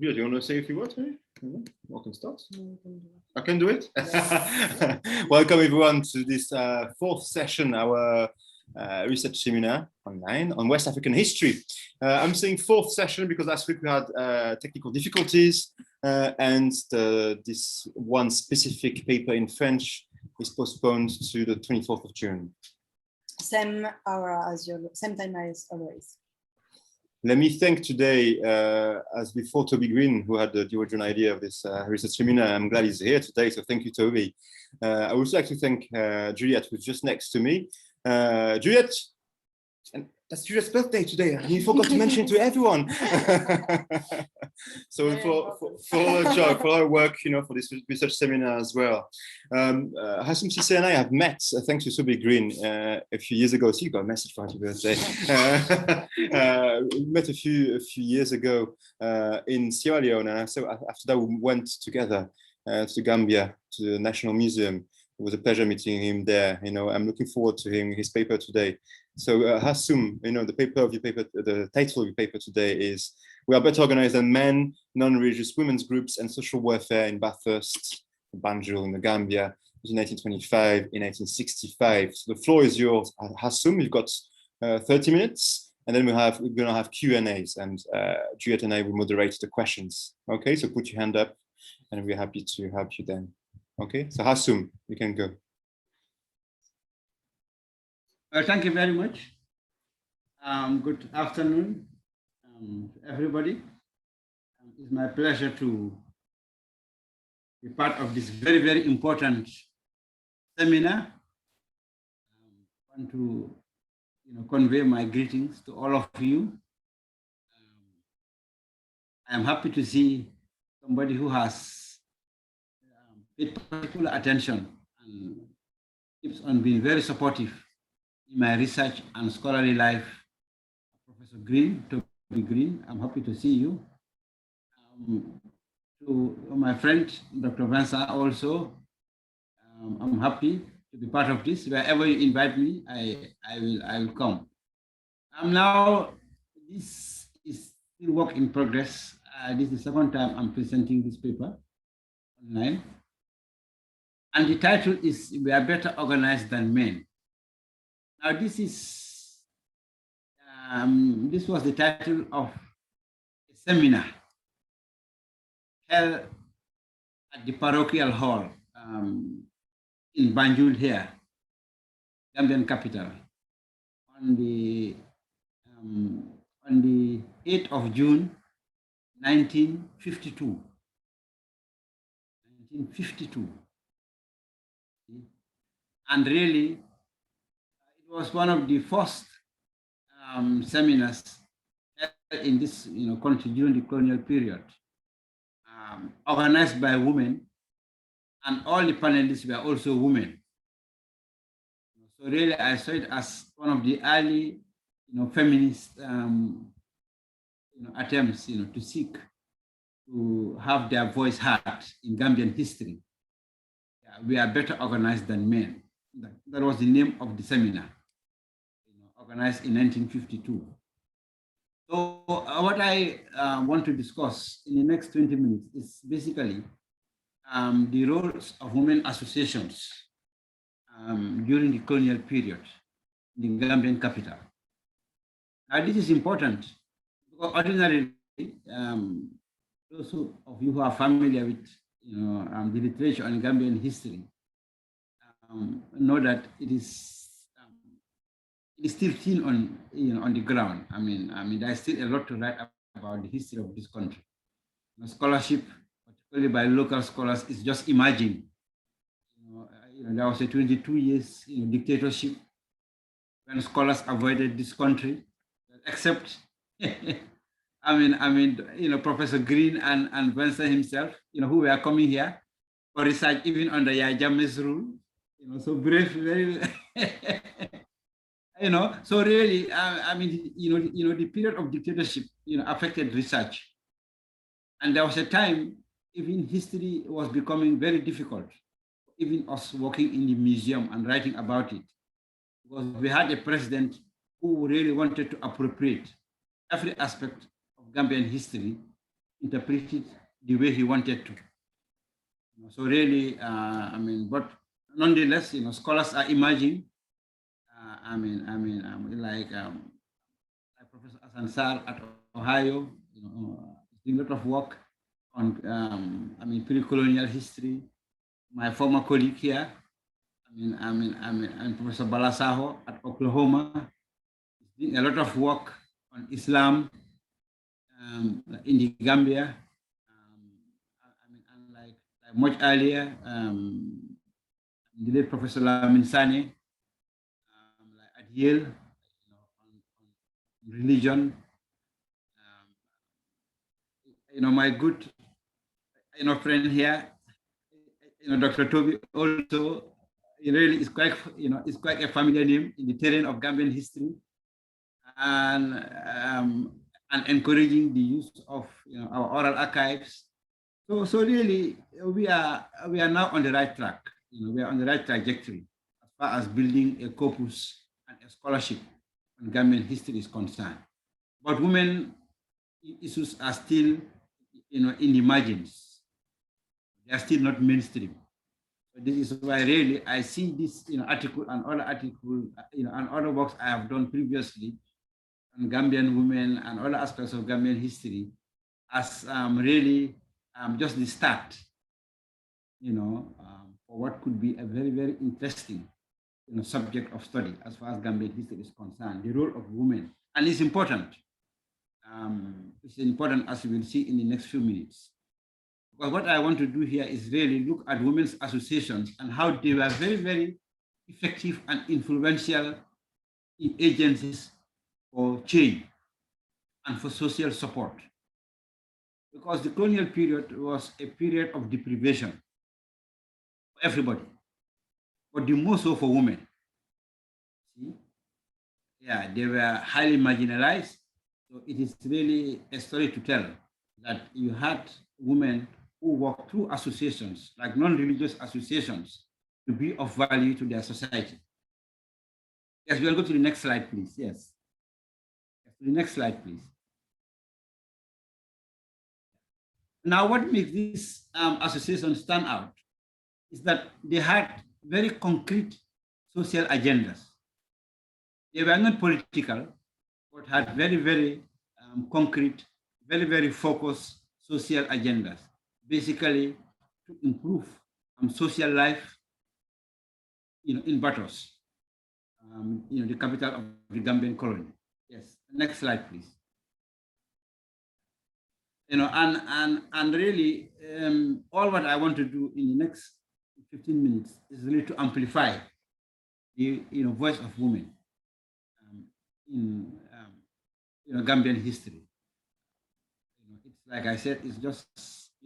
Yeah, do you want to say a few words, maybe? I can start. I can do it. Welcome everyone to this fourth session, our research seminar online on West African history. I'm saying fourth session because last week we had technical difficulties and this one specific paper in French is postponed to the 24th of June. Same time as always. Let me thank today, as before, Toby Green, who had the original idea of this research seminar. I'm glad he's here today, so thank you, Toby. I would also like to thank Juliet, who's just next to me. Juliet, and that's Juliet's birthday today, and you forgot to mention it to everyone. So for our work, for this research seminar as well. Hassoum Ceesay and I have met, thanks to Toby Green, a few years ago. So you got a message for happy birthday. We met a few years ago in Sierra Leone, and so after that we went together to Gambia, to the National Museum. It was a pleasure meeting him there. I'm looking forward to hearing his paper today. So Hassoum, the title of your paper today is "We Are Better Organized Than Men, Non-Religious Women's Groups and Social Warfare in Bathurst, Banjul in the Gambia, between 1925 and 1965. So the floor is yours, Hassoum. You've got 30 minutes, and then we're going to have Q&As, and Juliet and I will moderate the questions. Okay, so put your hand up, and we're happy to help you then. Okay, so Hassoum, you can go. Thank you very much. Good afternoon, everybody. It's my pleasure to be part of this very, very important seminar. I want to convey my greetings to all of you. I am happy to see somebody who has paid particular attention and keeps on being very supportive in my research and scholarly life. Professor Green, Toby Green, I'm happy to see you. To my friend, Dr. Vincent also, I'm happy to be part of this. Wherever you invite me, I will come. Now, this is still work in progress. This is the second time I'm presenting this paper online. And the title is "We Are Better Organized Than Men." Now, this was the title of a seminar held at the parochial hall in Banjul here, Gambian capital, on the 8th of June, 1952. 1952. And really, it was one of the first seminars in this country during the colonial period, organized by women, and all the panelists were also women. So really, I saw it as one of the early, feminist attempts, to seek to have their voice heard in Gambian history. We are better organized than men. That was the name of the seminar, organized in 1952. So what I want to discuss in the next 20 minutes is basically the roles of women associations during the colonial period in the Gambian capital. Now, this is important because ordinarily, those of you who are familiar with the literature on Gambian history know that it is still thin on the ground. I mean, there's still a lot to write about the history of this country. Scholarship, particularly by local scholars, is just emerging. There was a 22 years dictatorship when scholars avoided this country, except Professor Green and Vincent himself, who were coming here for research even under Yajame's rule, so brave, very, so really, the period of dictatorship, affected research. And there was a time even history was becoming very difficult, even us working in the museum and writing about it, because we had a president who really wanted to appropriate every aspect of Gambian history interpret it the way he wanted to. So really, but nonetheless, scholars are emerging. Like Professor Asansar at Ohio, doing a lot of work on, pre-colonial history. My former colleague here, and Professor Balasaho at Oklahoma, is doing a lot of work on Islam in the Gambia. And like much earlier, the late Professor Lamin Sane at Yale, on religion. My good, friend here, Dr. Toby also, really is quite, is quite a familiar name in the terrain of Gambian history, and encouraging the use of our oral archives. So really, we are now on the right track. We are on the right trajectory as far as building a corpus and a scholarship on Gambian history is concerned. But women issues are still, in the margins. They are still not mainstream. So this is why really I see this, article and other works I have done previously on Gambian women and other aspects of Gambian history as really just the start, for what could be a very, very interesting, subject of study as far as Gambian history is concerned, the role of women. And it's important. It's important, as you will see in the next few minutes. But what I want to do here is really look at women's associations and how they were very, very effective and influential in agencies for change and for social support. Because the colonial period was a period of deprivation for everybody, but the more so for women. See? Yeah, they were highly marginalized. So it is really a story to tell that you had women who worked through associations, like non-religious associations, to be of value to their society. Yes, we'll go to the next slide, please. Yes. The next slide, please. Now, what makes this association stand out is that they had very concrete social agendas. They were not political, but had very, very concrete, very, very focused social agendas, basically to improve social life, in Bathurst, the capital of the Gambian colony. Yes, next slide, please. And really, all what I want to do in the next 15 minutes is really to amplify the voice of women in Gambian history. It's like I said, it's just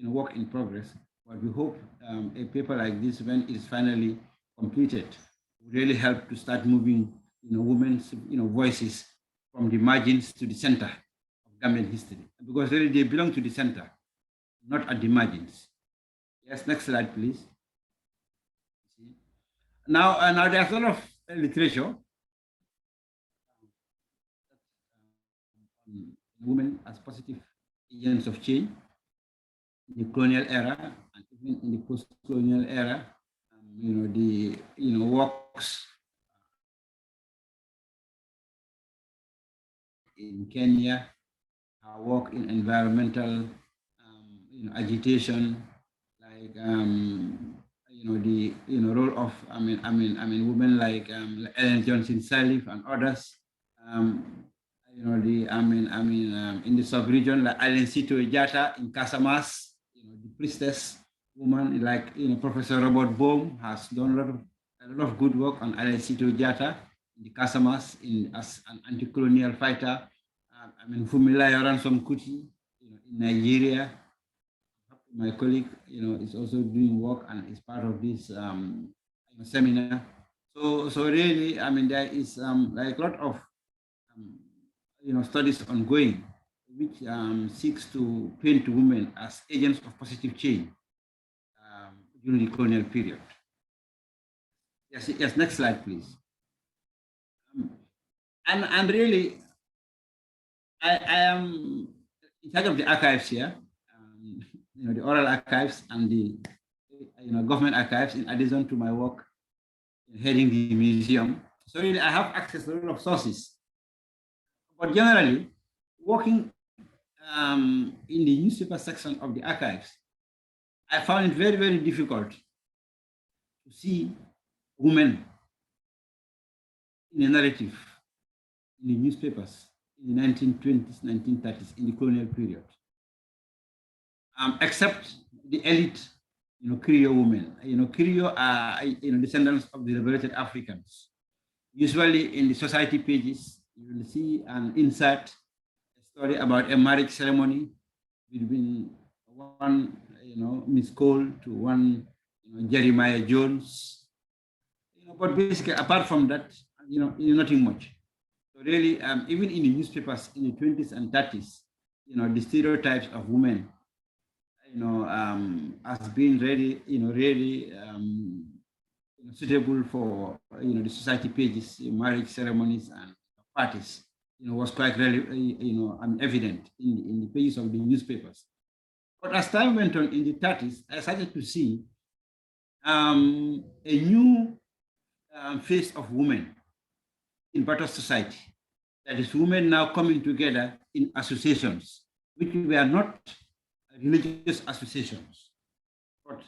work in progress. But we hope a paper like this, when it's finally completed, will really help to start moving women's voices from the margins to the center of Gambian history, because really they belong to the center, not at the margins. Yes, next slide, please. Now there's a lot of literature on women as positive agents of change in the colonial era and even in the post-colonial era. The works in Kenya, our work in environmental agitation, like the role of women like Ellen Johnson Sirleaf and others. In the sub-region, like Alencito Ejata in Casamas, the priestess woman like Professor Robert Bohm has done a lot of good work on Alencito Ejata in the Casamas as an anti-colonial fighter. Fumilayo Ransom Kuti, in Nigeria. My colleague, is also doing work and is part of this seminar. So really, there is like a lot of studies ongoing, which seeks to paint women as agents of positive change during the colonial period. Yes. Next slide, please. And really, I am in charge of the archives here. the oral archives and the government archives, in addition to my work heading the museum. So really, I have access to a lot of sources. But generally, working in the newspaper section of the archives, I found it very, very difficult to see women in a narrative in the newspapers in the 1920s, 1930s, in the colonial period, except the elite, Creole women. Creole are, descendants of the liberated Africans. Usually in the society pages, you will see an insert, a story about a marriage ceremony between one, Miss Cole to one, Jeremiah Jones. But basically, apart from that, nothing much. So really, even in the newspapers in the 20s and 30s, the stereotypes of women, has been really, really suitable for, the society pages, marriage ceremonies and parties, was quite really, evident in the pages of the newspapers. But as time went on in the 30s, I started to see a new face of women in Bathurst society. That is, women now coming together in associations, which were not religious associations, but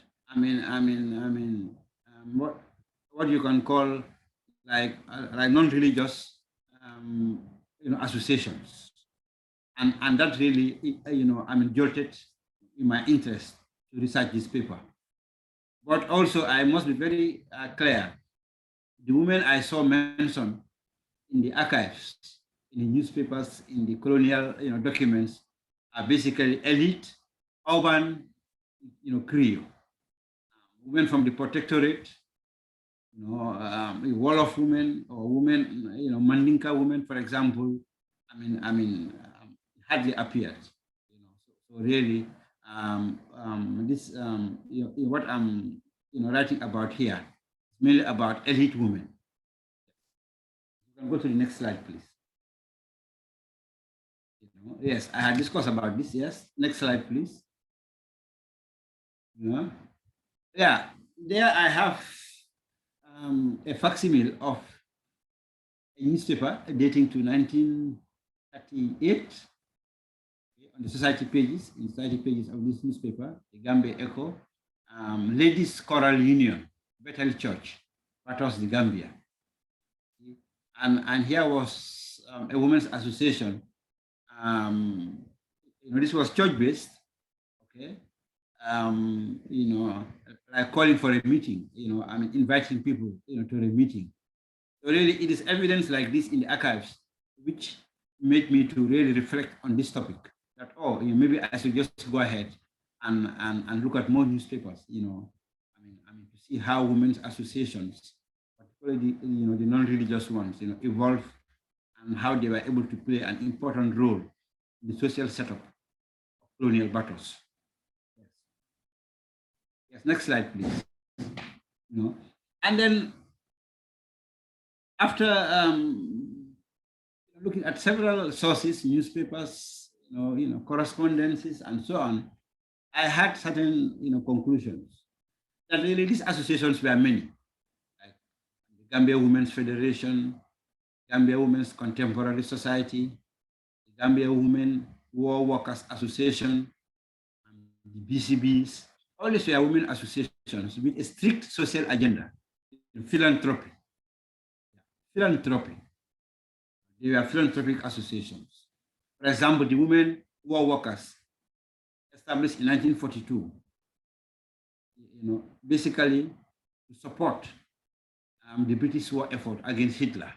what you can call like non-religious associations, and that really jolted in my interest to research this paper. But also, I must be very clear: the women I saw mentioned in the archives, in the newspapers, in the colonial documents, are basically elite, urban, Creole. Women from the protectorate, Wolof women or women, Mandinka women, for example, hardly appeared. So really, this what I'm writing about here is mainly about elite women. You can go to the next slide, please. Yes, I had discussed about this. Yes, next slide, please. Yeah, there I have a facsimile of a newspaper dating to 1938 on the society pages, of this newspaper, the Gambia Echo, Ladies Choral Union, Bethel Church, Bathurst, the Gambia. And here was a women's association. This was church-based, okay? Like calling for a meeting, inviting people, to a meeting. So really, it is evidence like this in the archives, which made me to really reflect on this topic. That maybe I should just go ahead and look at more newspapers, to see how women's associations, particularly the non-religious ones, evolve, and how they were able to play an important role in the social setup of colonial Bathurst. Yes, next slide, please. And then after looking at several sources, newspapers, correspondences, and so on, I had certain, conclusions that really these associations were many, like the Gambia Women's Federation, Gambia Women's Contemporary Society, the Gambia Women War Workers Association, and the BCBs. All these were women associations with a strict social agenda, philanthropy. Philanthropy. They were philanthropic associations. For example, the Women War Workers, established in 1942, basically to support the British war effort against Hitler.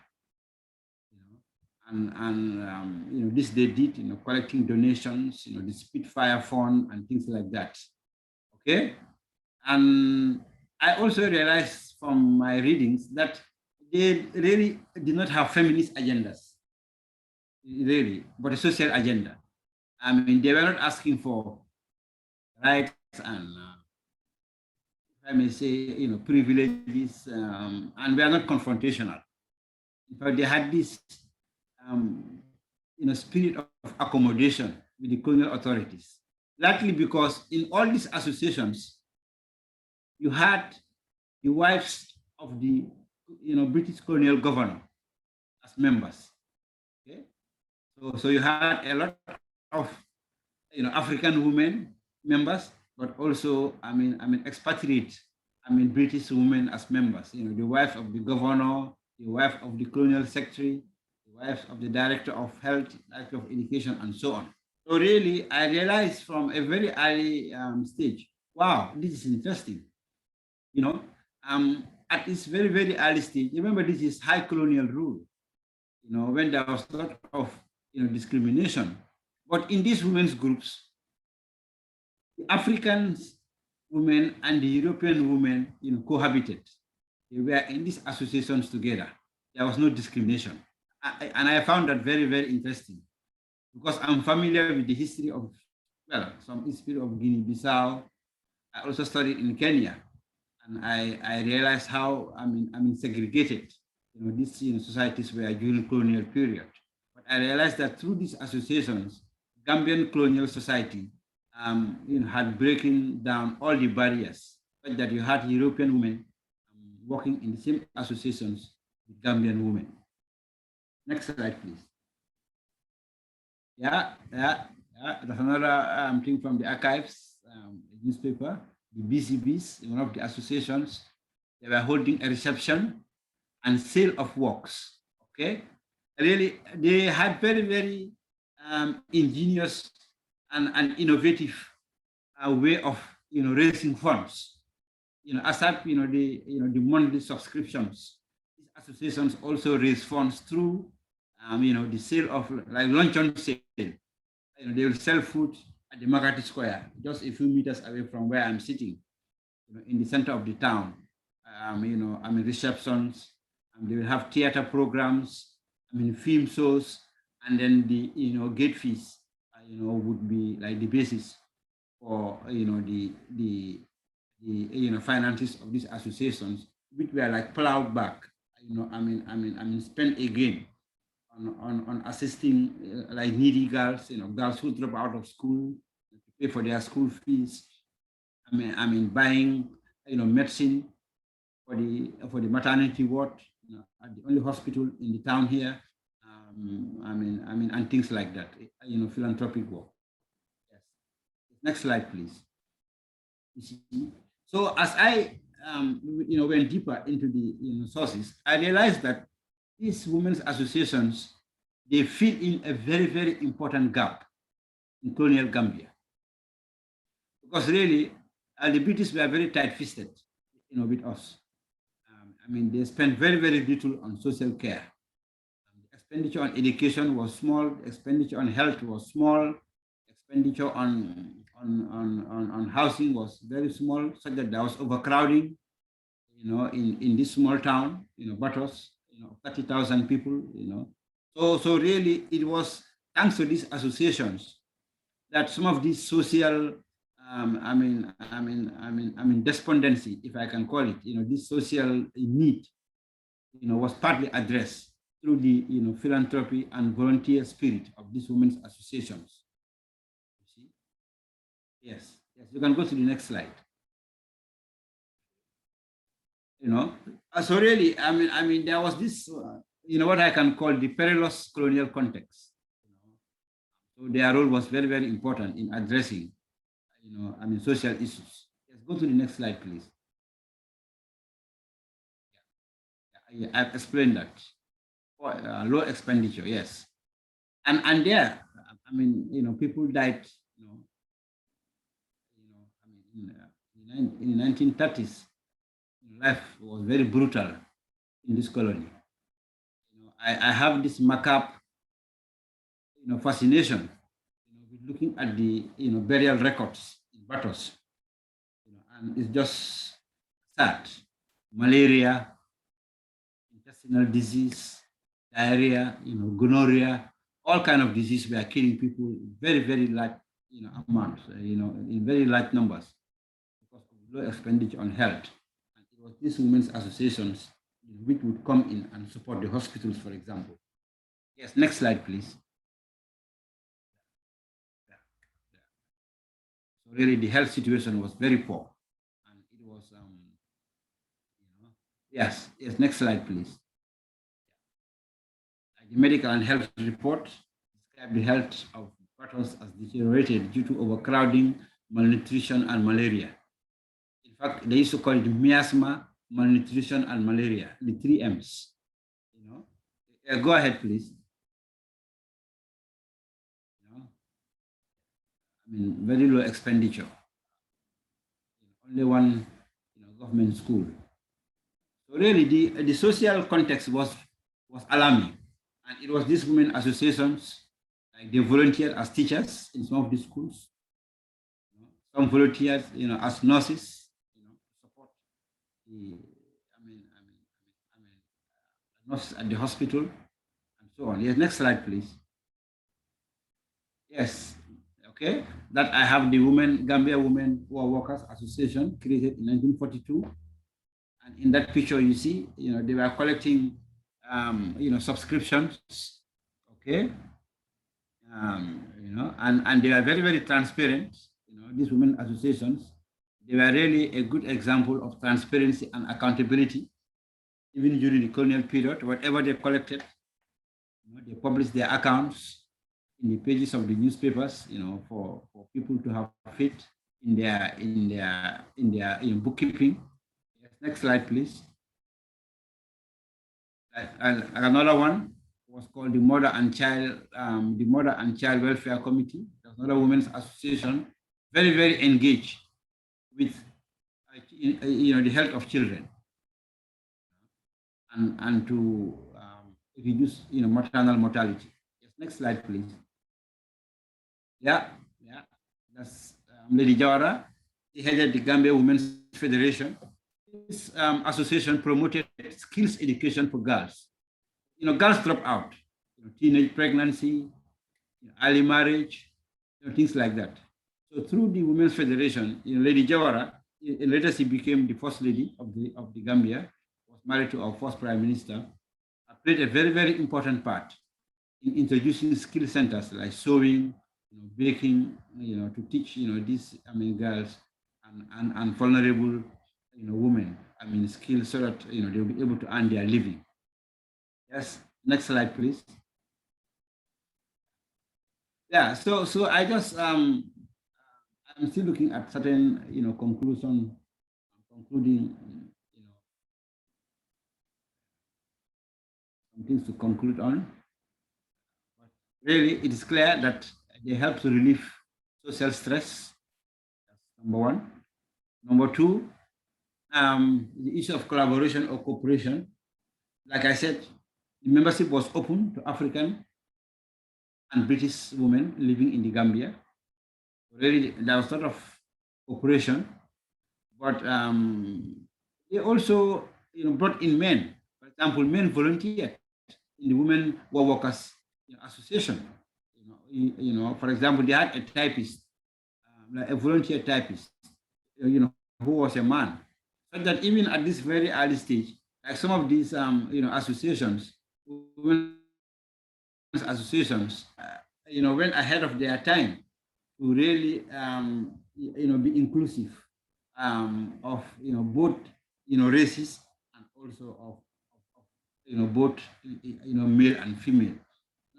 This they did, collecting donations, the Spitfire Fund and things like that. Okay, and I also realized from my readings that they really did not have feminist agendas, really, but a social agenda. They were not asking for rights and, if I may say, privileges, and we are not confrontational. In fact, they had this, spirit of accommodation with the colonial authorities. Largely because in all these associations, you had the wives of the British colonial governor as members. Okay, so you had a lot of African women members, but also expatriate British women as members. The wife of the governor, the wife of the colonial secretary, the wife of the director of health, director of education, and so on. So really, I realized from a very early stage, wow, this is interesting. At this very, very early stage, remember this is high colonial rule, when there was a lot of discrimination. But in these women's groups, the African women and the European women cohabited. They were in these associations together. There was no discrimination. And I found that very, very interesting because I'm familiar with the history of, some history of Guinea-Bissau. I also studied in Kenya. And I realized how, segregated, these societies were during colonial period. But I realized that through these associations, Gambian colonial society had breaking down all the barriers, but that you had European women working in the same associations with Gambian women. Next slide, please. That's another thing from the archives, newspaper. The BCBs, one of the associations, they were holding a reception and sale of works. Okay, really, they had very, very ingenious and innovative way of raising funds. Aside the monthly subscriptions, these associations also raise funds through the sale of like luncheon sale. They will sell food at the Market Square, just a few meters away from where I'm sitting, in the center of the town. Receptions. They will have theater programs. Film shows, and then the gate fees, would be like the basis for the finances of these associations, which were like plowed back. Spent again on assisting like needy girls, girls who drop out of school to pay for their school fees. Buying medicine for the maternity ward at the only hospital in the town here. And things like that. Philanthropic work. Yes. Next slide, please. So as I went deeper into the sources, I realized that these women's associations, they fill in a very, very important gap in colonial Gambia. Because really, the British were very tight-fisted, with us. They spent very, very little on social care. Expenditure on education was small, expenditure on health was small, expenditure on housing was very small, such that there was overcrowding, in this small town, Bathurst, 30,000 people, So really, it was thanks to these associations that some of these social, despondency, if I can call it, this social need, was partly addressed through the, philanthropy and volunteer spirit of these women's associations. You see? Yes, you can go to the next slide. So really, there was this, what I can call the perilous colonial context. So their role was very, very important in addressing, social issues. Let's go to the next slide, please. Yeah, I've explained that. Low expenditure, yes. And there, people died, in the 1930s, life was very brutal in this colony. I have this macabre, fascination, with looking at the, burial records in Bathurst, and it's just sad. Malaria, intestinal disease, diarrhea, gonorrhea, all kind of disease were killing people very, very large, amounts, in very large numbers because of low expenditure on health. And it was these women's associations which would come in and support the hospitals, for example. Yes, next slide, please. So really the health situation was very poor. And it was, yes, next slide, please. The medical and health report described the health of Bathurst as deteriorated due to overcrowding, malnutrition, and malaria. In fact, they used to call it miasma, malnutrition, and malaria, the 3 M's. Go ahead, please. Very low expenditure. Only one government school. So really, the social context was alarming. And it was these women associations, like they volunteered as teachers in some of the schools. Some volunteers, as nurses, support the, nurses at the hospital, and so on. Yes, next slide, please. Yes, okay. That I have the Gambia Women Who Are Workers Association, created in 1942. And in that picture, you see, they were collecting, subscriptions, okay? And they are very, very transparent. These women associations, they were really a good example of transparency and accountability. Even during the colonial period, whatever they collected, they published their accounts in the pages of the newspapers, for people to have faith in their bookkeeping. Yes, next slide, please. And another one was called the Mother and Child Welfare Committee. That's another women's association, very, very engaged with the health of children and to reduce maternal mortality. Yes, next slide, please. Yeah, that's Lady Jawara. She headed the Gambia Women's Federation. This association promoted skills education for girls. Girls drop out, teenage pregnancy, early marriage, things like that. So through the Women's Federation, Lady Jawara, later she became the first lady of the Gambia, was married to our first prime minister, played a very, very important part in introducing skill centers like sewing, baking, to teach, these, girls and vulnerable, women, skills so that, they'll be able to earn their living. Yes, next slide, please. Yeah, so I just, I'm still looking at certain, concluding, some things to conclude on. But really, it is clear that they help to relieve social stress. That's number one. Number two, the issue of collaboration or cooperation. Like I said, the membership was open to African and British women living in the Gambia. Really, there was a lot of cooperation, but they also brought in men. For example, men volunteered in the Women War Workers Association. For example, they had a typist, a volunteer typist, who was a man. So that even at this very early stage, like some of these, associations, women's associations, went ahead of their time to really, be inclusive of, both, races and also of both, male and female.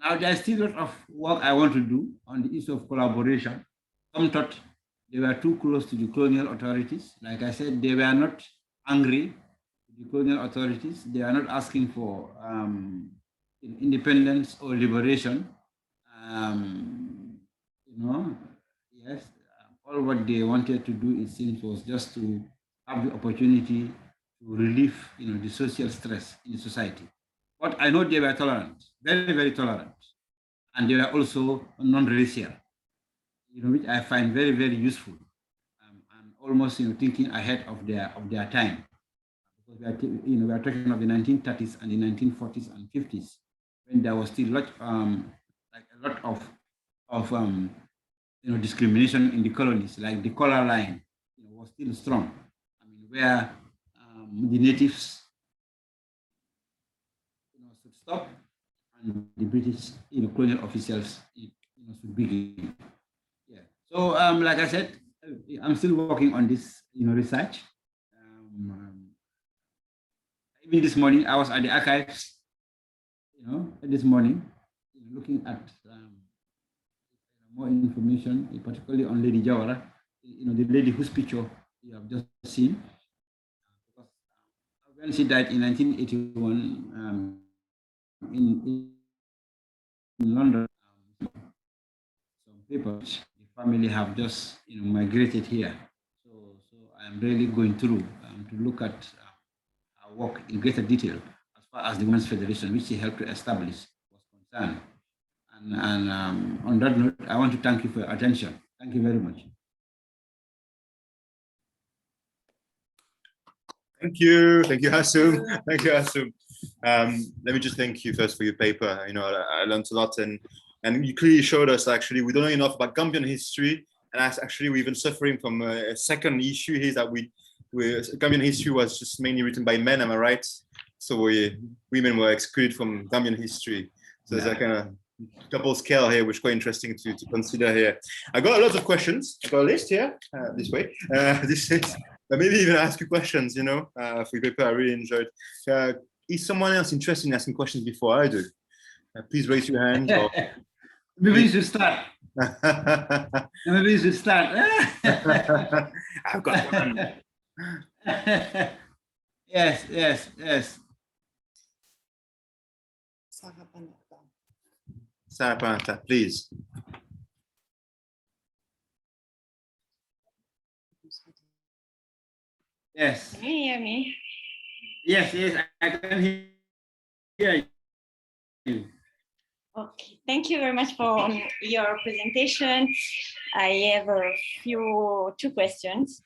Now, there's still a lot of work I want to do on the issue of collaboration. Some thought they were too close to the colonial authorities. Like I said, they were not angry with the colonial authorities. They are not asking for independence or liberation. Yes, all what they wanted to do, it seems, was just to have the opportunity to relieve, the social stress in society. But I know they were tolerant, very, very tolerant. And they were also non-racial, which I find very, very useful. And almost, thinking ahead of their time. Because we are talking of the 1930s and the 1940s and 50s, when there was still a lot of discrimination in the colonies, like the color line, was still strong. Where the natives, should stop, and the British, colonial officials, should begin. Yeah. So, like I said, I'm still working on this, research. Even this morning, I was at the archives, this morning, looking at more information, particularly on Lady Jawara, the lady whose picture you have just seen. Because when she died in 1981 in London, some people, the family have just migrated here. So I'm really going through to look at our work in greater detail as far as the Women's Federation, which she helped to establish, was concerned. And on that note, I want to thank you for your attention. Thank you very much. Thank you, Hassoum. Thank you, Hassoum. Let me just thank you first for your paper. I learned a lot, and you clearly showed us actually we don't know enough about Gambian history, and actually we're even suffering from a second issue here that Gambian history was just mainly written by men. Am I right? So women were excluded from Gambian history. So there's a kind of double scale here, which is quite interesting to consider here. I got a lot of questions. I got a list here this way. This is. Maybe even ask you questions, for your paper. I really enjoyed. Is someone else interested in asking questions before I do? Please raise your hand. Or... Maybe you should start. Maybe you should start. I've got one. Yes. Sarah Panata, please. Yes. Can you hear me? Yes, I can hear you. Okay, thank you very much for your presentation. I have two questions.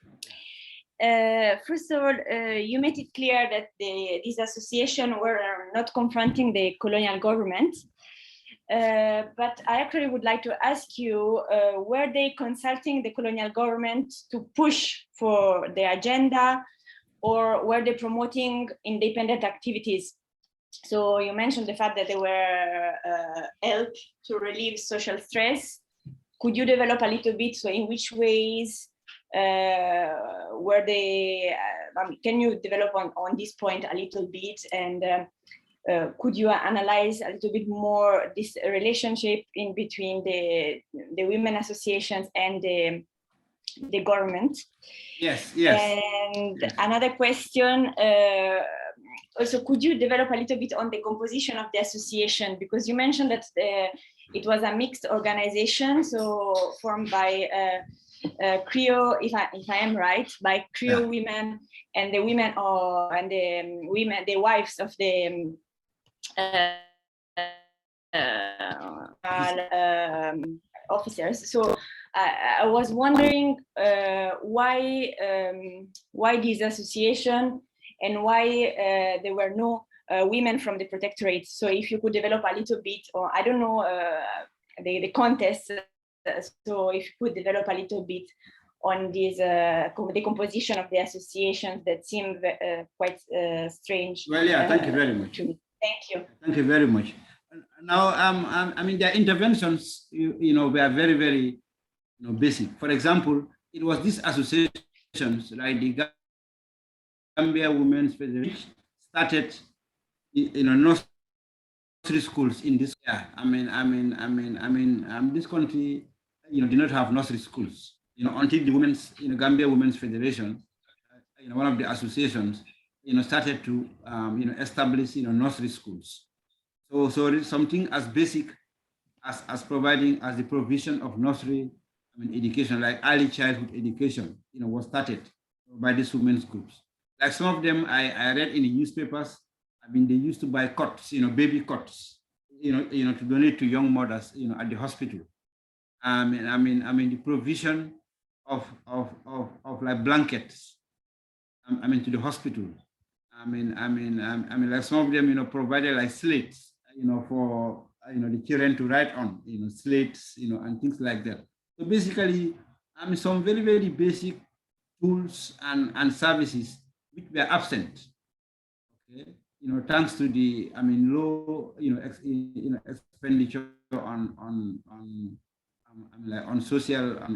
First of all, you made it clear that these associations were not confronting the colonial government. But I actually would like to ask you, were they consulting the colonial government to push for the agenda, or were they promoting independent activities? So you mentioned the fact that they were help to relieve social stress. Could you develop a little bit? So in which ways were they, can you develop on this point a little bit? And could you analyze a little bit more this relationship in between the women associations and the government? Yes. And another question, also, could you develop a little bit on the composition of the association? Because you mentioned that it was a mixed organization, so formed by Creole, if I am right, by Creole women and the women the wives of the officers. So I was wondering why this association and why there were no women from the protectorate. So if you could develop a little bit, or I don't know the contest. So if you could develop a little bit on this the composition of the associations that seem quite strange. Well, yeah, thank you very much. Thank you. Thank you very much. Now, I mean, their interventions, were very, very, basic. For example, it was these associations, like the Gambia Women's Federation, started, nursery schools in this. Yeah, this country, did not have nursery schools, until the Gambia Women's Federation, one of the associations, started to, establish, nursery schools. So something as basic as providing as the provision of nursery, education, like early childhood education, was started by these women's groups. Like some of them I read in the newspapers. They used to buy cots, baby cots, to donate to young mothers, at the hospital. The provision of like blankets, to the hospital. Like some of them, provided like slates, for the children to write on, slates, and things like that. So basically, some very, very basic tools and services which were absent. Okay, thanks to the low expenditure on like on social, at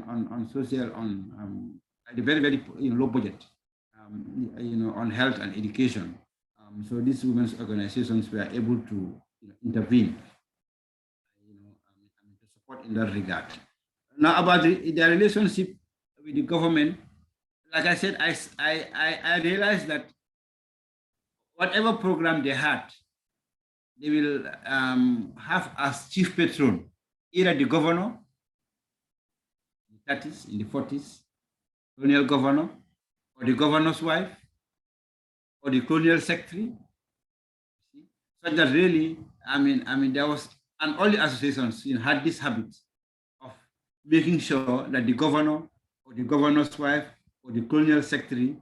a very, very low budget, on health and education. So these women's organizations were able to intervene, to support in that regard. Now about their relationship with the government, like I said, I realized that whatever program they had, they will have as chief patron either the governor, in the 30s, in the 40s, colonial governor, or the governor's wife, or the colonial secretary. So that really, there was, and all the associations had this habit of making sure that the governor, or the governor's wife, or the colonial secretary,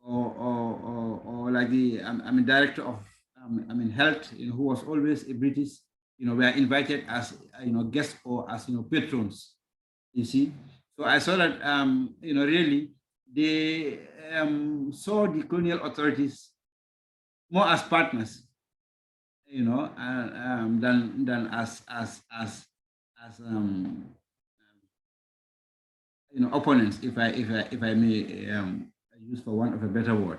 or like the director of health, who was always a British, were invited as guests or as patrons. You see, so I saw that really they saw the colonial authorities more as partners, than as opponents, if I may use for want of a better word.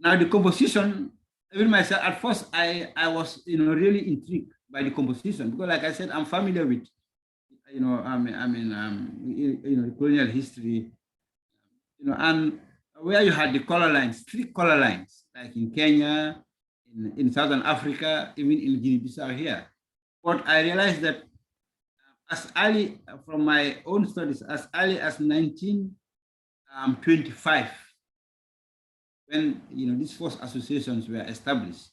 Now the composition, even myself, at first I was really intrigued by the composition, because like I said, I'm familiar with the colonial history, and where you had the color lines, strict color lines, like in Kenya, in Southern Africa, even in Guinea-Bissau here. But I realized that as early, from my own studies, as early as 1925, when these first associations were established,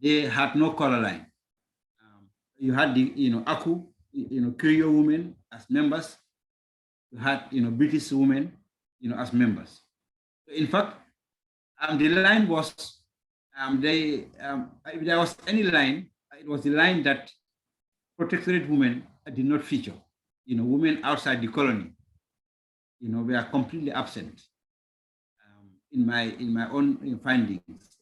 they had no color line. You had the Aku, Creole women as members. You had British women, as members. So in fact, the line was if there was any line, it was the line that protectorate women did not feature. Women outside the colony, were completely absent. In my own findings,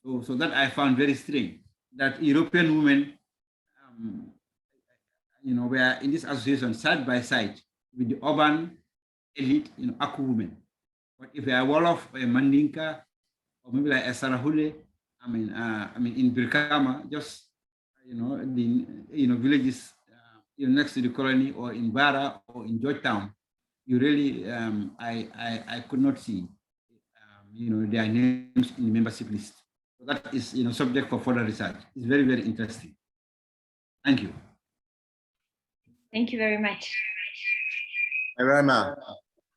so that I found very strange that European women, were in this association side by side with the urban elite, Aku women. But if they are Wolof or a Mandinka, or maybe like a Sarahule, in Birkama, just the villages next to the colony, or in Bara or in Georgetown, you really I could not see their names in the membership list. So that is subject for further research. It's very, very interesting. Thank you. Thank you very much. Hey, Rama,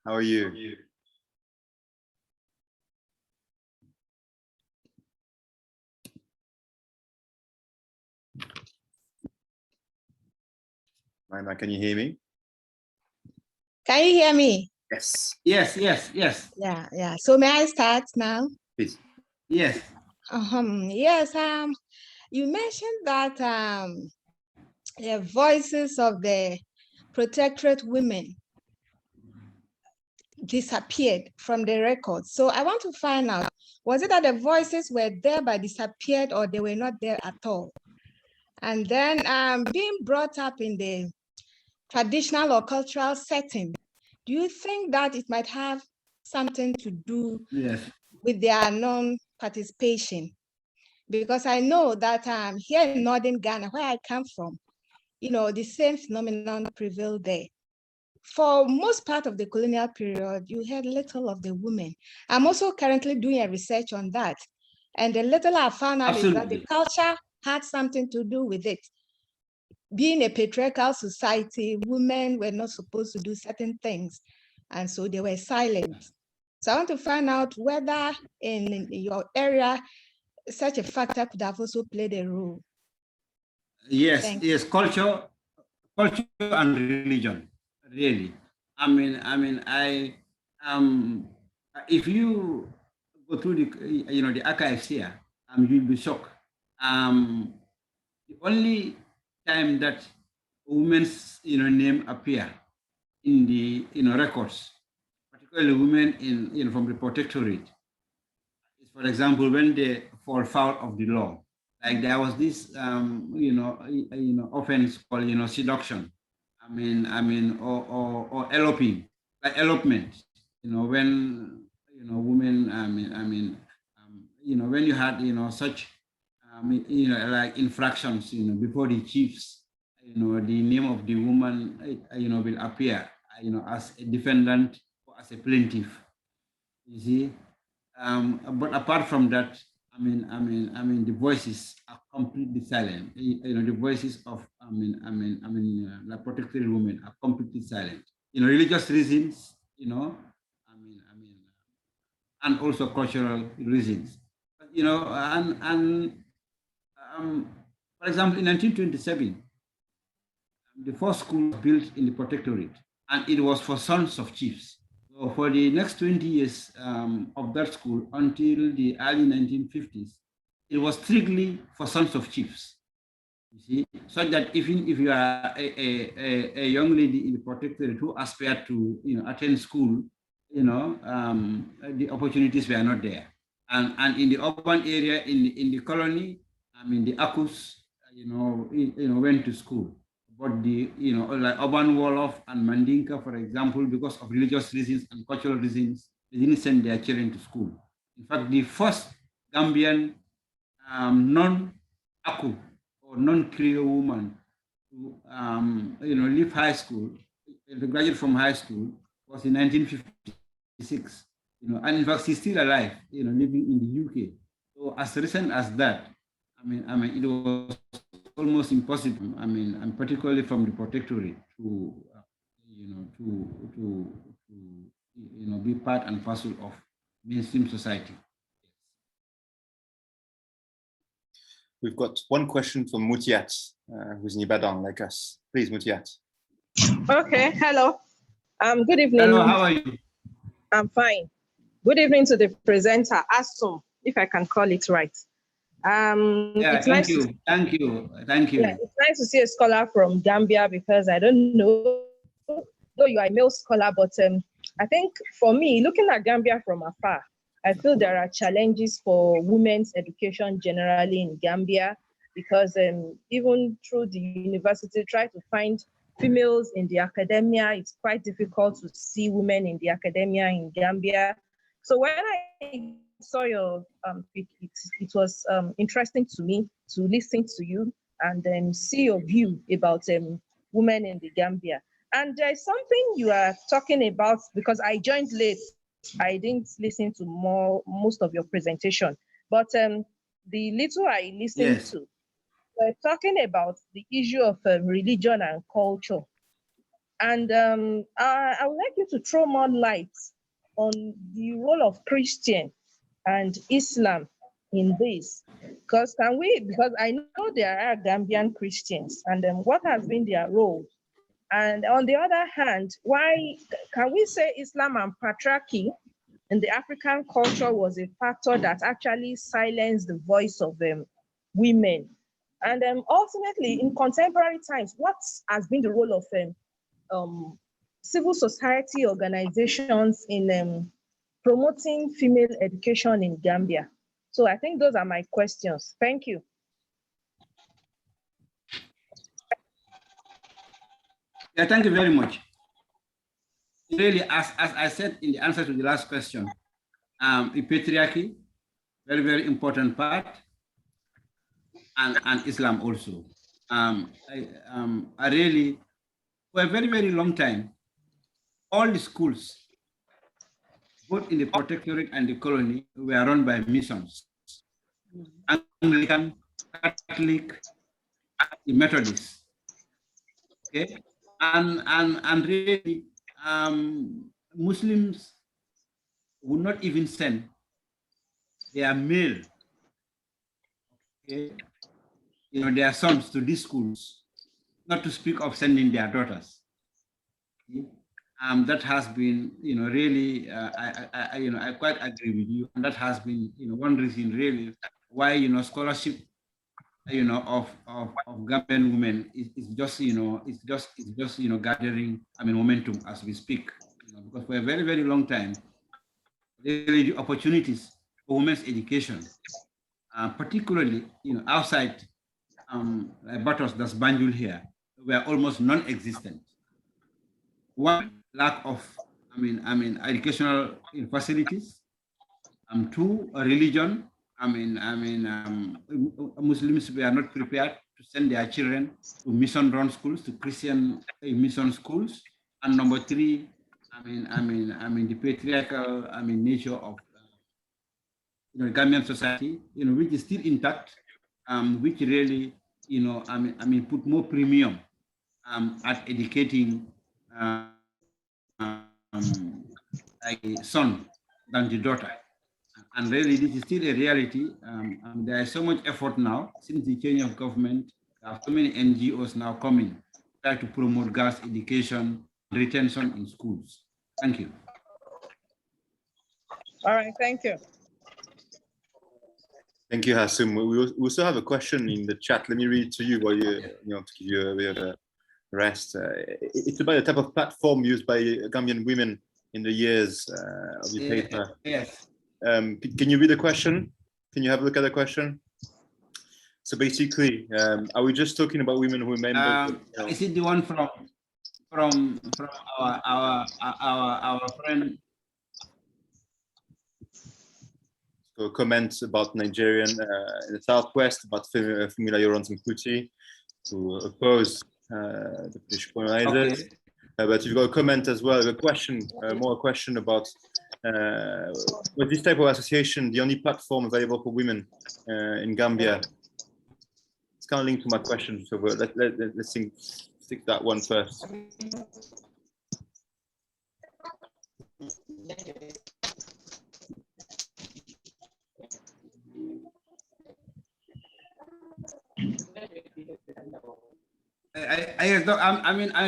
how are you? Rama, can you hear me? Can you hear me? Yes. Yes. Yeah. So may I start now? Please. Yes. Yes. You mentioned that the voices of the protectorate women disappeared from the records. So I want to find out, was it that the voices were there but disappeared, or they were not there at all? And then being brought up in the traditional or cultural setting, do you think that it might have something to do with their non-participation? Because I know that here in Northern Ghana, where I come from, the same phenomenon prevailed there. For most part of the colonial period, you heard little of the women. I'm also currently doing a research on that. And the little I found out is that the culture had something to do with it. Being a patriarchal society, women were not supposed to do certain things, and so they were silent. So I want to find out whether in your area, such a factor could have also played a role. Yes, yes, culture and religion, really. If you go through the archives here, you'll be shocked. The only time that women's name appear in the records, particularly women from the protectorate, is, for example, when they fall foul of the law, Like there was this, offense called, seduction. Or eloping, like elopement. When women. When you had such, like infractions, before the chiefs, the name of the woman, will appear, as a defendant or as a plaintiff. You see, but apart from that, the voices are completely silent. The voices of, the protected women are completely silent. Religious reasons, and also cultural reasons. For example, in 1927, the first school was built in the protectorate, and it was for sons of chiefs. So for the next 20 years of that school until the early 1950s, it was strictly for sons of chiefs. You see, so that even if you are a young lady in the protectorate who aspired to attend school, the opportunities were not there. And in the urban area, in the colony, the Akus, went to school. But the, like urban Wolof and Mandinka, for example, because of religious reasons and cultural reasons, they didn't send their children to school. In fact, the first Gambian non-Aku or non-Creole woman to, leave high school, to graduate from high school, was in 1956. And in fact, she's still alive, living in the UK. So as recent as that, it was almost impossible. And particularly from the protectorate to, be part and parcel of mainstream society. We've got one question from Mutiat, who's in Ibadan, like us. Please, Mutiat. Okay, hello. Good evening. Hello, how are you? I'm fine. Good evening to the presenter, Hassoum, if I can call it right. Yeah, thank you. Thank you. Yeah, it's nice to see a scholar from Gambia, because I don't know, though you are a male scholar, but I think for me, looking at Gambia from afar, I feel there are challenges for women's education generally in Gambia, because even through the university, try to find females in the academia, it's quite difficult to see women in the academia in Gambia. So when I saw your it was interesting to me to listen to you and then see your view about women in the Gambia. And there's something you are talking about, because I joined late. I didn't listen to most of your presentation, but the little I listened to, we're talking about the issue of religion and culture. And I would like you to throw more light on the role of Christian and Islam in this. Because I know there are Gambian Christians, and what has been their role? And on the other hand, why can we say Islam and patriarchy in the African culture was a factor that actually silenced the voice of women? And ultimately, in contemporary times, what has been the role of civil society organizations in promoting female education in Gambia? So I think those are my questions. Thank you. Yeah, thank you very much. Really, as I said in the answer to the last question, the patriarchy, very, very important part, and Islam also. I really, for a very, very long time, all the schools, both in the protectorate and the colony, were run by missions. Anglican, Catholic, the Methodists. Okay, and really, Muslims would not even send their male, okay, their sons to these schools, not to speak of sending their daughters. Okay? That has been, really, I quite agree with you, and that has been, one reason really why, scholarship, of Gambian women is just, it's just, gathering, momentum as we speak, because for a very, very long time, there are opportunities for women's education, particularly outside like Bathurst, that's Banjul here, were almost non-existent. One, lack of educational facilities. Two, religion. Muslims were not prepared to send their children to mission-run schools, to Christian mission schools. And number three, the patriarchal nature of Gambian society, which is still intact, which really put more premium at educating like a son than the daughter. And really, this is still a reality. There is so much effort now since the change of government. There are so many NGOs now coming, try to promote girls' education, retention in schools. Thank you. All right, thank you. Thank you, Hassoum. We also have a question in the chat. Let me read it to you while to give you a bit of a rest. It's about the type of platform used by Gambian women in the years of the paper. Yes. Can you read the question? Can you have a look at the question? So basically, are we just talking about women who are members? Is it the one from our friend? So comments about Nigerian in the southwest, about Fumila Yoron-Mputi, who oppose the British colonizers. Okay. But you've got a comment as well, a question, more a question about was this type of association the only platform available for women in Gambia? It's kind of linked to my question, so let's stick that one first.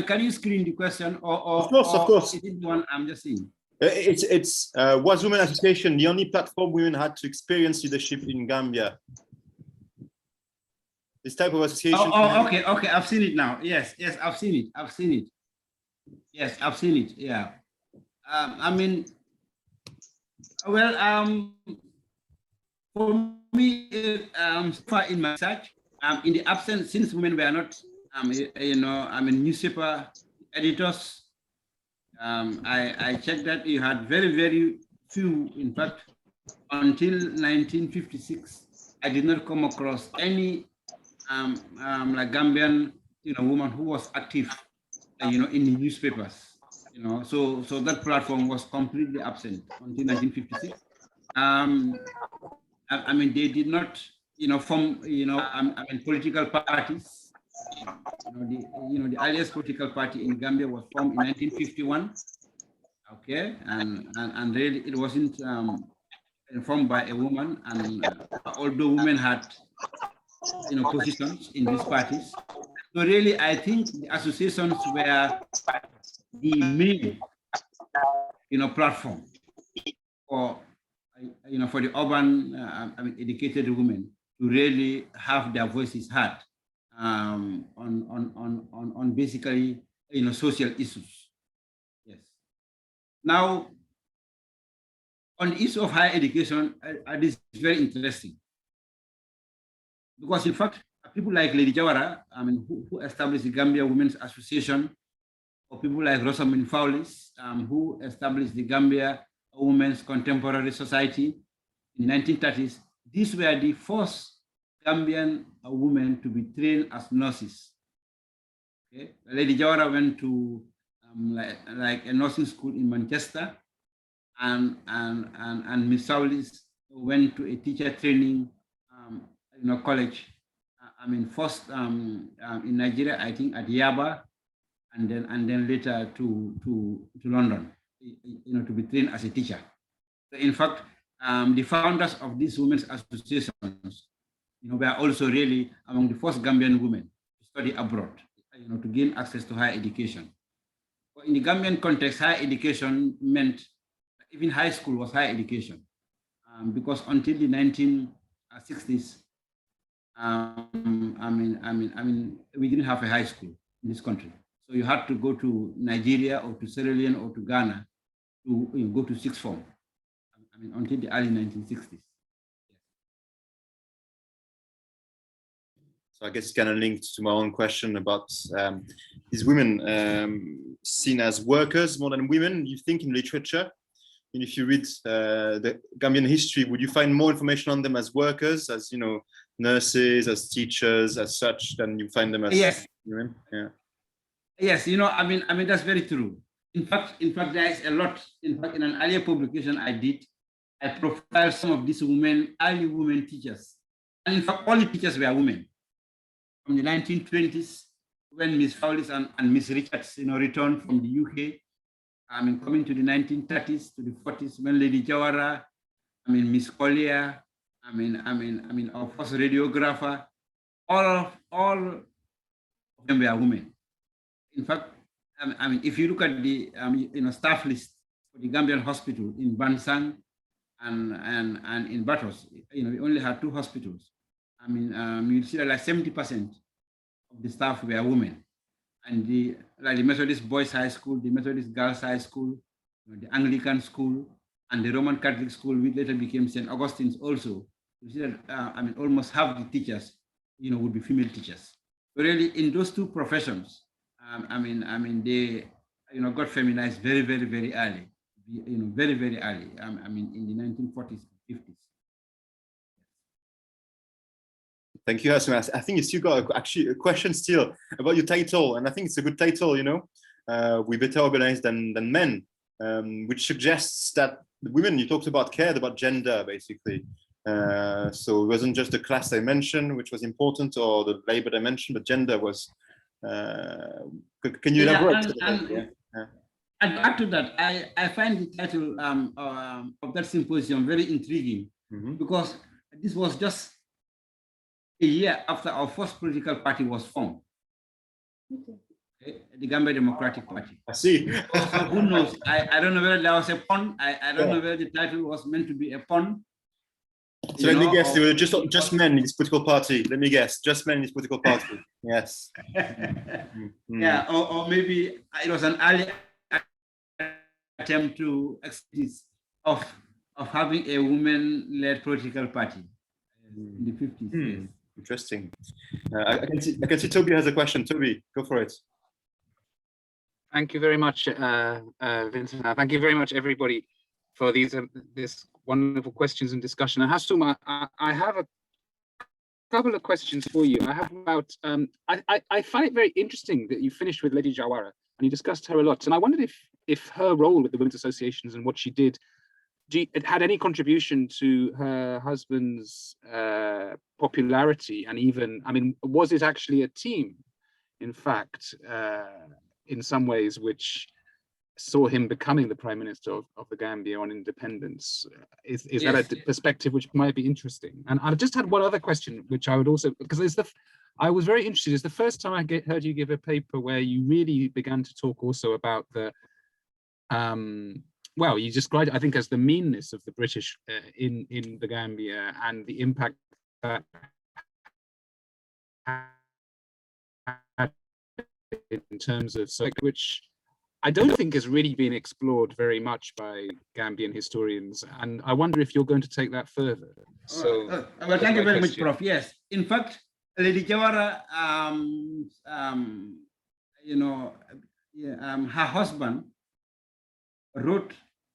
Can you screen the question, or of course. Is it the one I'm just seeing? It's was Women Association the only platform women had to experience leadership in Gambia? This type of association. Okay. I've seen it now. Yes, I've seen it. Yes, I've seen it. Yeah. For me, so far in my research, in the absence, since women were not, newspaper editors, I checked that you had very, very few. In fact, until 1956, I did not come across any like Gambian, woman who was active, in the newspapers. So that platform was completely absent until 1956. They did not, form, political parties. The earliest political party in Gambia was formed in 1951. Okay, and really it wasn't formed by a woman. And although women had, positions in these parties, so really I think the associations were the main, platform for, for the urban, educated women to really have their voices heard on basically, social issues. Yes. Now, on the issue of higher education, this is very interesting because, in fact, people like Lady Jawara, who established the Gambia Women's Association, or people like Rosamund Fowlis, who established the Gambia Women's Contemporary Society in the 1930s. These were the first Gambian women to be trained as nurses. Okay? Lady Jawara went to like a nursing school in Manchester, and Miss Fowlis went to a teacher training college. First in Nigeria, I think at Yaba, and then later to London, to be trained as a teacher. So in fact, the founders of these women's associations, were also really among the first Gambian women to study abroad, to gain access to higher education. But in the Gambian context, higher education meant even high school was higher education, because until the 1960s, we didn't have a high school in this country. So you had to go to Nigeria or to Sierra Leone or to Ghana to go to sixth form. Until the early 1960s. I guess it's kind of linked to my own question about these women seen as workers more than women, you think, in literature? And if you read the Gambian history, would you find more information on them as workers, as, you know, nurses, as teachers, as such, than you find them as women? Yeah. Yes, you know, I mean that's very true. In fact, there is a lot. In fact, in an earlier publication I did, I profiled some of these women, early women teachers. And in fact, all the teachers were women. From the 1920s, when Miss Fowlis and Miss Richards, you know, returned from the UK. I mean, coming to the 1930s to the 40s, when Lady Jawara, I mean, Miss Collier, I mean, our first radiographer, all of them were women. In fact, I mean, if you look at the you know, staff list for the Gambian hospital in Bansang and in Bathurst, you know, we only had 2 hospitals. I mean, you'll see that like 70% of the staff were women. And the Methodist Boys High School, the Methodist Girls High School, you know, the Anglican School, and the Roman Catholic School, which later became St. Augustine's also. You see that, I mean, almost half the teachers, you know, would be female teachers. But really, in those 2 professions, I mean, they, you know, got feminized very, very, very early. You know, very, very early. I mean, in the 1940s, 50s. Thank you, Hassoum. I think you still got actually a question still about your title, and I think it's a good title. You know, we're better organized than men, which suggests that the women you talked about cared about gender, basically. So it wasn't just the class dimension, which was important, or the labor dimension, but gender was. Can you elaborate? And back to that, I find the title of that symposium very intriguing, because this was just a year after our first political party was formed, okay, the Gambia Democratic Party. I see. So who knows? I don't know whether there was a pun. I don't know whether the title was meant to be a pun. So let me guess, there were just men in this political party. Let me guess, just men in this political party. Yes. Yeah, or maybe it was an early attempt to of having a woman-led political party in the 50s. Yes. Interesting. I can see Toby has a question. Toby, go for it. Thank you very much, Vincent. Thank you very much, everybody, for this wonderful questions and discussion. And Hassoum, I have a couple of questions for you. I have about, I find it very interesting that you finished with Lady Jawara and you discussed her a lot. And I wondered if her role with the women's associations and what she did, it had any contribution to her husband's popularity, and even, I mean, was it actually a team, in fact, in some ways, which saw him becoming the Prime Minister of the Gambia on independence? Is yes, that a perspective which might be interesting? And I just had one other question, which I would also, because I was very interested. It's the first time I heard you give a paper where you really began to talk also about the, well, you described it, I think, as the meanness of the British in the Gambia and the impact that had in terms of, which I don't think has really been explored very much by Gambian historians, and I wonder if you're going to take that further. So, well, thank you very much, Prof. Yes, in fact, Lady Jawara, you know, her husband wrote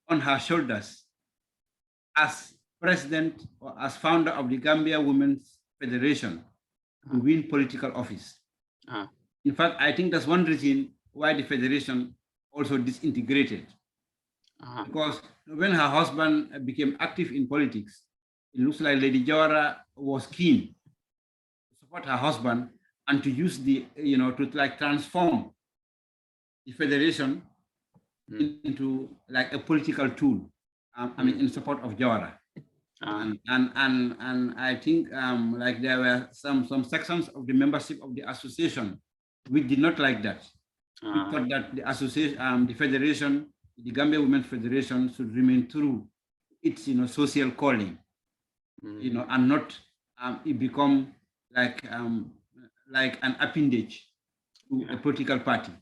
on her shoulders as president or as founder of the Gambia Women's Federation to win political office. In fact, I think that's one reason why the federation also disintegrated. Because when her husband became active in politics, it looks like Lady Jawara was keen to support her husband and to use the, you know, to like transform the federation into like a political tool. I mean, in support of Jawara. And I think like there were some sections of the membership of the association which did not like that. We thought that the association, the federation, the Gambia Women's Federation should remain true its, you know, social calling, you know, and not it become like an appendage to a political party.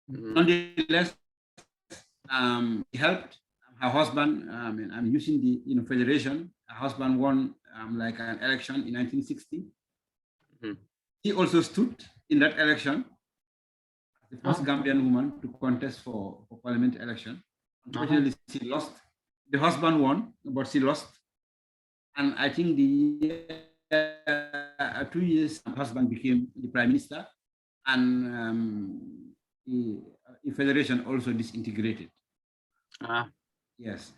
Nonetheless, he helped her husband. I'm using the, you know, federation. Her husband won like an election in 1960, She also stood in that election, the first Gambian woman to contest for parliament election. Unfortunately, she lost. The husband won, but she lost. And I think the 2 years, her husband became the prime minister, and the federation also disintegrated. Yes,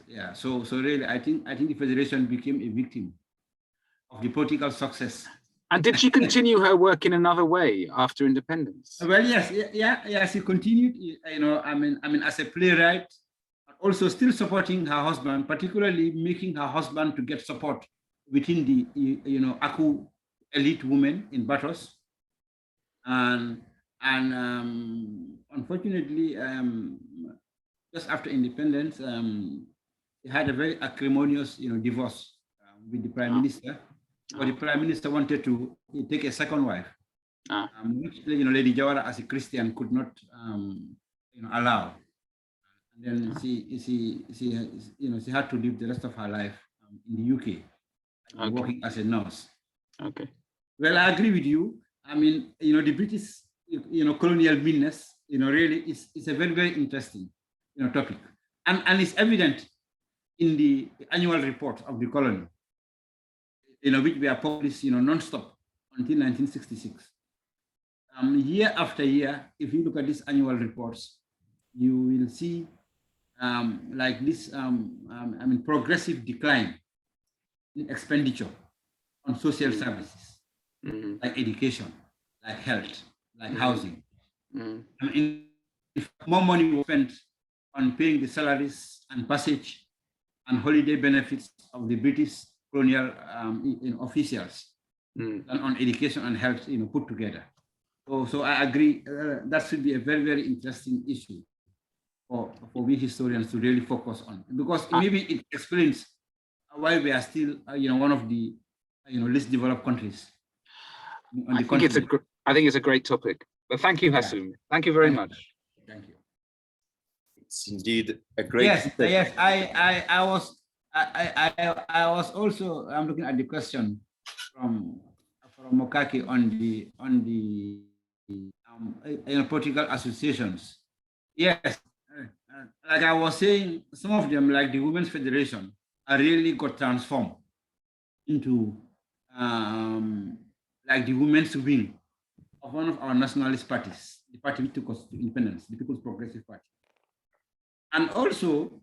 yeah. So really, I think the federation became a victim of the political success. And did she continue her work in another way after independence? Well, yes, she continued. You know, I mean, as a playwright, also still supporting her husband, particularly making her husband to get support within the Aku elite women in Bathurst, and unfortunately, just after independence, they had a very acrimonious, divorce with the prime minister. But the prime minister wanted to take a second wife, which Lady Jawara, as a Christian, could not allow. And then she had to live the rest of her life in the UK, working as a nurse. Okay. Well, I agree with you. I mean, the British, colonial meanness, really is a very, very interesting, topic, and it's evident in the annual report of the colony, which were published, non-stop until 1966. Year after year, if you look at these annual reports, you will see like this, progressive decline in expenditure on social services, like education, like health, like housing. If more money was spent on paying the salaries and passage and holiday benefits of the British colonial officials than on education and health, put together. So I agree that should be a very, very interesting issue for we historians to really focus on, because maybe it explains why we are still, one of the, least developed countries. I think it's a great topic. But thank you, Hassoum. Thank you very much. Thank you. It's indeed a great. Yes. I was also. I'm looking at the question from Mokaki on the political associations. Yes, like I was saying, some of them, like the Women's Federation, are really got transformed into like the women's wing of one of our nationalist parties, the party which took us to independence, the People's Progressive Party. And also,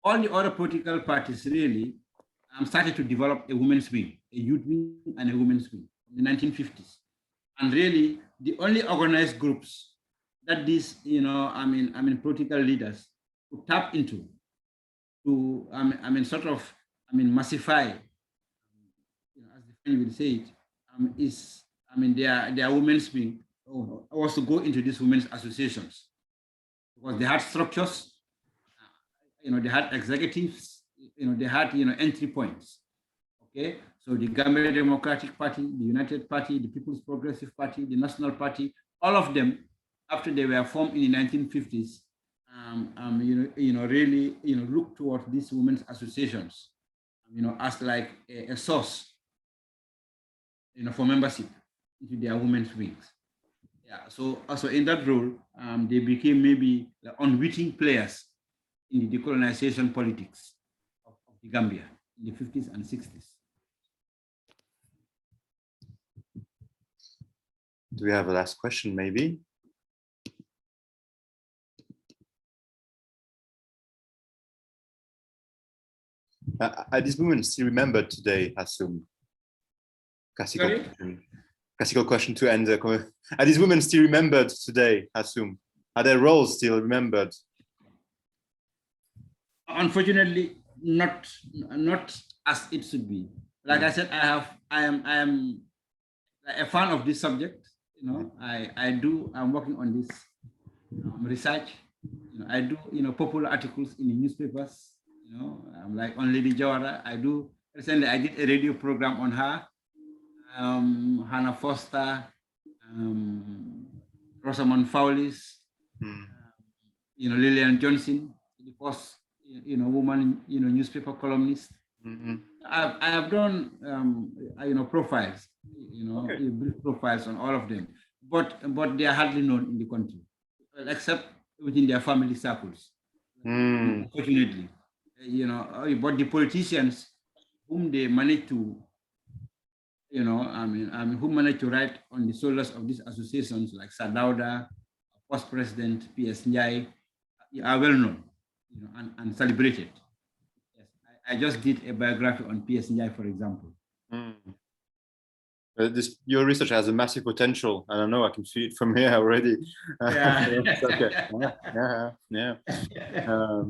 all the other political parties really started to develop a women's wing, a youth wing and a women's wing in the 1950s. And really, the only organized groups that these, political leaders could tap into to, massify, as the French will say it, is, their women's wing was to go into these women's associations, because they had structures, they had executives, they had, entry points. Okay, so the Gambia Democratic Party, the United Party, the People's Progressive Party, the National Party, all of them, after they were formed in the 1950s, really, look towards these women's associations, as like a source, for membership into their women's wings. Yeah, so also in that role, they became maybe the unwitting players in the decolonization politics of the Gambia in the 50s and 60s. Do we have a last question, maybe? Are these women still remembered today, Hassoum? Classical question to end. Are these women still remembered today, Hassoum? Are their roles still remembered? Unfortunately, not as it should be. Like I said, I am a fan of this subject. I'm working on this research. I do, popular articles in the newspapers. Like on Lady Jawara. Recently I did a radio program on her. Hannah Foster, Rosamond Fowlis, Lillian Johnson, the first, woman, newspaper columnist. I have done, profiles, Okay. brief profiles on all of them, but they are hardly known in the country, except within their family circles. Unfortunately, but the politicians whom they manage to, who manage to write on the shoulders of these associations, like Sadauda, First President P.S. Njai, are well known, and celebrated. Yes, I just did a biography on P.S. Njai, for example. Your research has a massive potential. I don't know. I can see it from here already. Yeah. Okay. Yeah.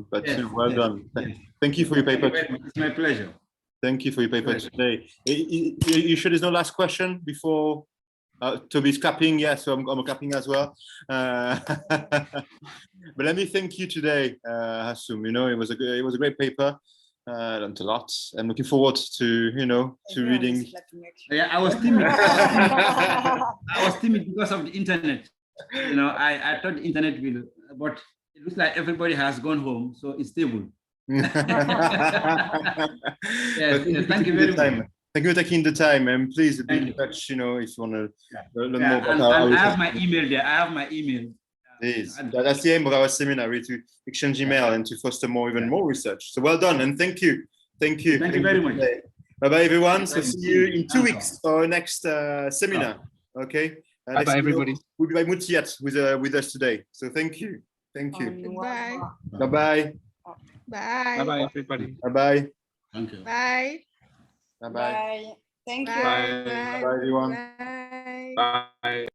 But Yes, well done. yes. Thank you for your paper. It's my pleasure. Thank you for your paper today. You sure there's no last question before Toby's clapping? Yes, so I'm clapping as well. But let me thank you today, Hassoum. It was a great paper. I learned a lot. I'm looking forward to reading. Yeah, I was timid. I was timid because of the internet. I thought the internet will, but it looks like everybody has gone home, so it's stable. Yes, thank you very much. Thank you for taking the time, and please be in touch. If you want to learn more about and I have my email there. I have my email. Please. That's the aim of our seminar, really, to exchange email and to foster even more research. So well done, and thank you. Thank you. Thank you very much. Bye-bye, everyone. So see you in 2 weeks for our next seminar. Okay. Bye-bye, everybody. We'll be by Mutiat with us today. So thank you. Thank you. Goodbye. Bye-bye. Bye. Bye-bye, everybody. Bye-bye. Thank you. Bye. Bye-bye. Bye. Thank you. Bye. Bye, everyone. Bye. Bye.